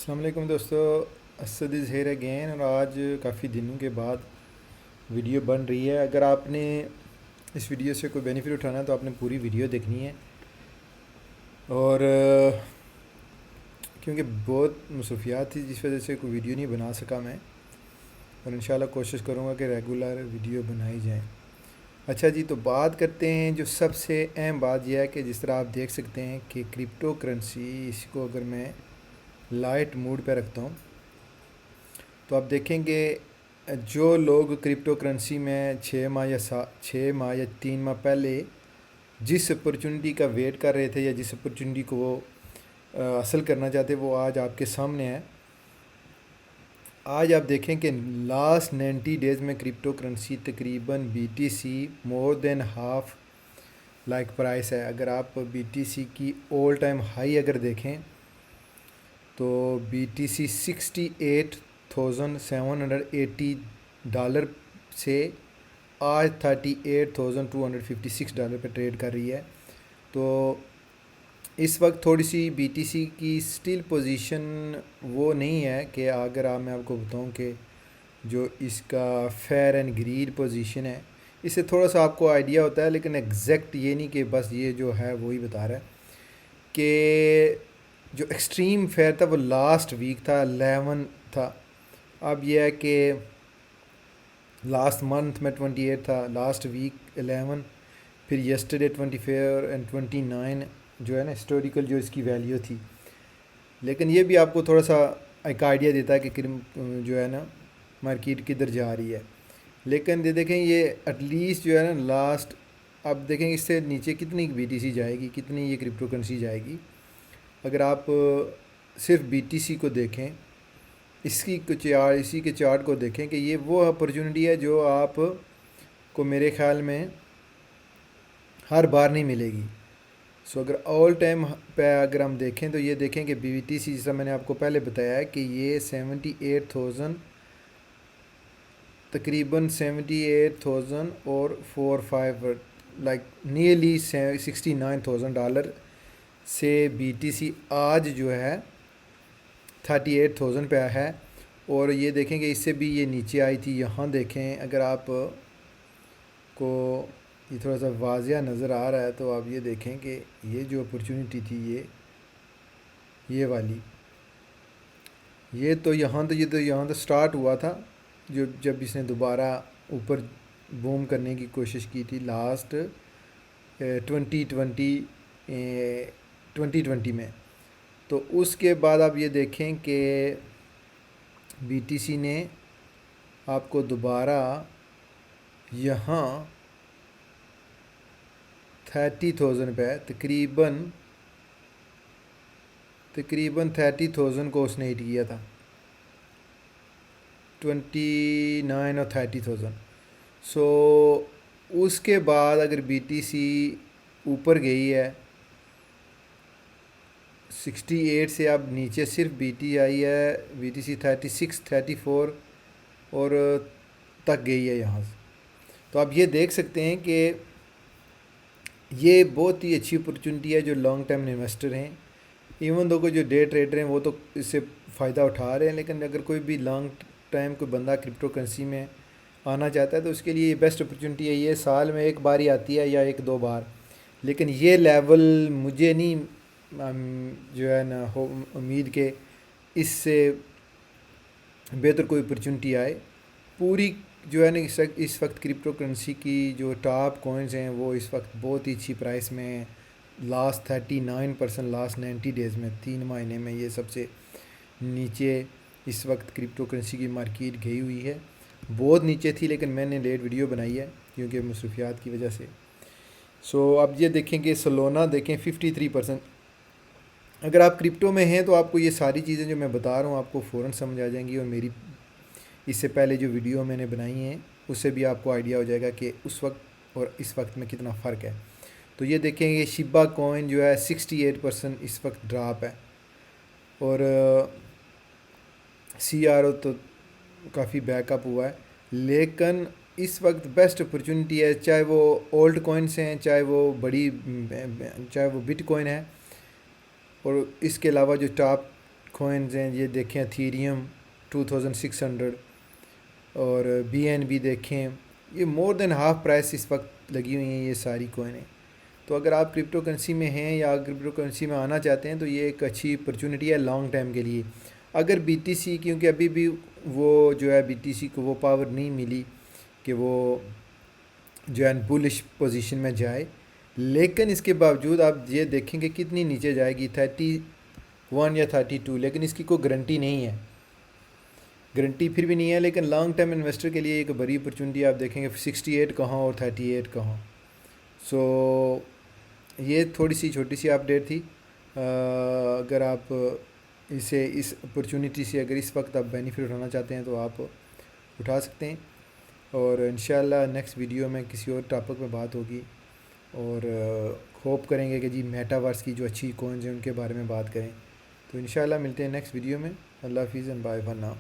السلام علیکم دوستو، اسد از ہیر اگین، اور آج کافی دنوں کے بعد ویڈیو بن رہی ہے۔ اگر آپ نے اس ویڈیو سے کوئی بینیفٹ اٹھانا ہے تو آپ نے پوری ویڈیو دیکھنی ہے، اور کیونکہ بہت مصروفیات تھی جس وجہ سے کوئی ویڈیو نہیں بنا سکا میں، اور انشاءاللہ کوشش کروں گا کہ ریگولر ویڈیو بنائی جائیں۔ اچھا جی، تو بات کرتے ہیں۔ جو سب سے اہم بات یہ ہے کہ جس طرح آپ دیکھ سکتے ہیں کہ کرپٹو کرنسی، اس کو اگر میں لائٹ موڈ پہ رکھتا ہوں تو آپ دیکھیں گے جو لوگ کرپٹو کرنسی میں 6 ماہ یا 3 ماہ پہلے جس اپرچونٹی کا ویٹ کر رہے تھے یا جس اپرچونٹی کو وہ حاصل کرنا چاہتے وہ آج آپ کے سامنے ہے۔ آج آپ دیکھیں کہ لاسٹ 90 ڈیز میں کرپٹو کرنسی تقریباً BTC مور دین ہاف لائک پرائس ہے۔ اگر آپ BTC کی آل ٹائم ہائی اگر دیکھیں تو BTC $68,780 سے آج $38,256 پہ ٹریڈ کر رہی ہے۔ تو اس وقت تھوڑی سی BTC کی سٹل پوزیشن وہ نہیں ہے کہ اگر میں آپ کو بتاؤں کہ جو اس کا فیئر اینڈ گریڈ پوزیشن ہے، اس سے تھوڑا سا آپ کو آئیڈیا ہوتا ہے، لیکن ایگزیکٹ یہ نہیں کہ بس یہ جو ہے وہی بتا رہا ہے کہ جو ایکسٹریم فیئر تھا وہ لاسٹ ویک تھا، 11 تھا۔ اب یہ ہے کہ لاسٹ منتھ میں 28 تھا، لاسٹ ویک 11، پھر یسٹرڈے 24 اینڈ 29 جو ہے نا ہسٹوریکل جو اس کی ویلیو تھی۔ لیکن یہ بھی آپ کو تھوڑا سا ایک آئیڈیا دیتا ہے کہ جو ہے نا مارکیٹ کدھر جا رہی ہے۔ لیکن یہ دیکھیں، یہ ایٹ لیسٹ جو ہے نا لاسٹ، اب دیکھیں اس سے نیچے کتنی BTC جائے گی، کتنی یہ کرپٹو کرنسی جائے گی۔ اگر آپ صرف BTC کو دیکھیں، اسی کے چارٹ کو دیکھیں کہ یہ وہ اپرچونٹی ہے جو آپ کو میرے خیال میں ہر بار نہیں ملے گی۔ سو اگر آل ٹائم پہ اگر ہم دیکھیں تو یہ دیکھیں کہ BTC جیسا میں نے آپ کو پہلے بتایا ہے کہ یہ 78,000 تقریباً 78,000 اور 4-5 لائک نیئرلی $69,000 سے BTC آج جو ہے 38,000 پہ ہے۔ اور یہ دیکھیں کہ اس سے بھی یہ نیچے آئی تھی۔ یہاں دیکھیں، اگر آپ کو یہ تھوڑا سا واضح نظر آ رہا ہے تو آپ یہ دیکھیں کہ یہ جو اپرچونٹی تھی یہ والی، یہ تو یہاں تو سٹارٹ ہوا تھا جب اس نے دوبارہ اوپر بوم کرنے کی کوشش کی تھی لاسٹ 2020 میں۔ تو اس کے بعد آپ یہ دیکھیں کہ BTC نے آپ کو دوبارہ یہاں 30,000 پہ تقریباً 30,000 کو اس نے ہٹ کیا تھا، 29 اور 30,000۔ سو اس کے بعد اگر BTC اوپر گئی ہے 68 سے، اب نیچے صرف BTC 36 34 اور تک گئی ہے یہاں سے۔ تو آپ یہ دیکھ سکتے ہیں کہ یہ بہت ہی اچھی اپرچونٹی ہے جو لانگ ٹائم انویسٹر ہیں، ایون دو کو جو ڈے ٹریڈر ہیں وہ تو اس سے فائدہ اٹھا رہے ہیں، لیکن اگر کوئی بھی لانگ ٹائم کوئی بندہ کرپٹو کرنسی میں آنا چاہتا ہے تو اس کے لیے یہ بیسٹ اپرچونٹی ہے۔ یہ سال میں ایک بار ہی آتی ہے یا 1-2 بار، لیکن یہ لیول مجھے نہیں جو ہے نا امید کہ اس سے بہتر کوئی اپرچونٹی آئے۔ پوری جو ہے نا اس وقت کرپٹو کرنسی کی جو ٹاپ کوائنز ہیں وہ اس وقت بہت ہی اچھی پرائس میں ہیں۔ لاسٹ 39% لاسٹ 90 ڈیز میں، 3 مہینے میں یہ سب سے نیچے اس وقت کرپٹو کرنسی کی مارکیٹ گئی ہوئی ہے۔ بہت نیچے تھی، لیکن میں نے لیٹ ویڈیو بنائی ہے کیونکہ مصروفیات کی وجہ سے۔ سو اب یہ دیکھیں کہ سولونا دیکھیں 53%۔ اگر آپ کرپٹو میں ہیں تو آپ کو یہ ساری چیزیں جو میں بتا رہا ہوں آپ کو فوراً سمجھ آ جائیں گی، اور میری اس سے پہلے جو ویڈیو میں نے بنائی ہیں اس سے بھی آپ کو آئیڈیا ہو جائے گا کہ اس وقت اور اس وقت میں کتنا فرق ہے۔ تو یہ دیکھیں یہ شبا کوائن جو ہے 68% اس وقت ڈراپ ہے، اور CRO تو کافی بیک اپ ہوا ہے۔ لیکن اس وقت بیسٹ اپرچونٹی ہے، چاہے وہ اولڈ کوائنس ہیں، چاہے وہ بٹ کوائن ہے، اور اس کے علاوہ جو ٹاپ کوئنز ہیں، یہ دیکھیں ایتھیریم 2600 اور BNB دیکھیں، یہ مور دین ہاف پرائس اس وقت لگی ہوئی ہیں یہ ساری کوئنیں۔ تو اگر آپ کرپٹو کرنسی میں ہیں یا کرپٹو کرنسی میں آنا چاہتے ہیں تو یہ ایک اچھی اپرچونٹی ہے لانگ ٹائم کے لیے۔ اگر BTC، کیونکہ ابھی بھی وہ جو ہے BTC کو وہ پاور نہیں ملی کہ وہ جو ہے بلش پوزیشن میں جائے، لیکن اس کے باوجود آپ یہ دیکھیں کہ کتنی نیچے جائے گی، 31 یا 32، لیکن اس کی کوئی گارنٹی نہیں ہے، گارنٹی پھر بھی نہیں ہے، لیکن لانگ ٹائم انویسٹر کے لیے ایک بڑی اپرچونٹی۔ آپ دیکھیں گے 68 کہاں اور 38 کہاں۔ سو یہ تھوڑی سی چھوٹی سی اپڈیٹ تھی۔ اگر آپ اس اپرچونٹی سے اگر اس وقت آپ بینیفٹ اٹھانا چاہتے ہیں تو آپ اٹھا سکتے ہیں، اور انشاءاللہ نیکسٹ ویڈیو میں کسی اور ٹاپک میں بات ہوگی، اور ہوپ کریں گے کہ جی میٹاورس کی جو اچھی کوئنز ہیں ان کے بارے میں بات کریں۔ تو انشاءاللہ ملتے ہیں نیکسٹ ویڈیو میں۔ اللہ حافظ اینڈ بائے فار ناؤ۔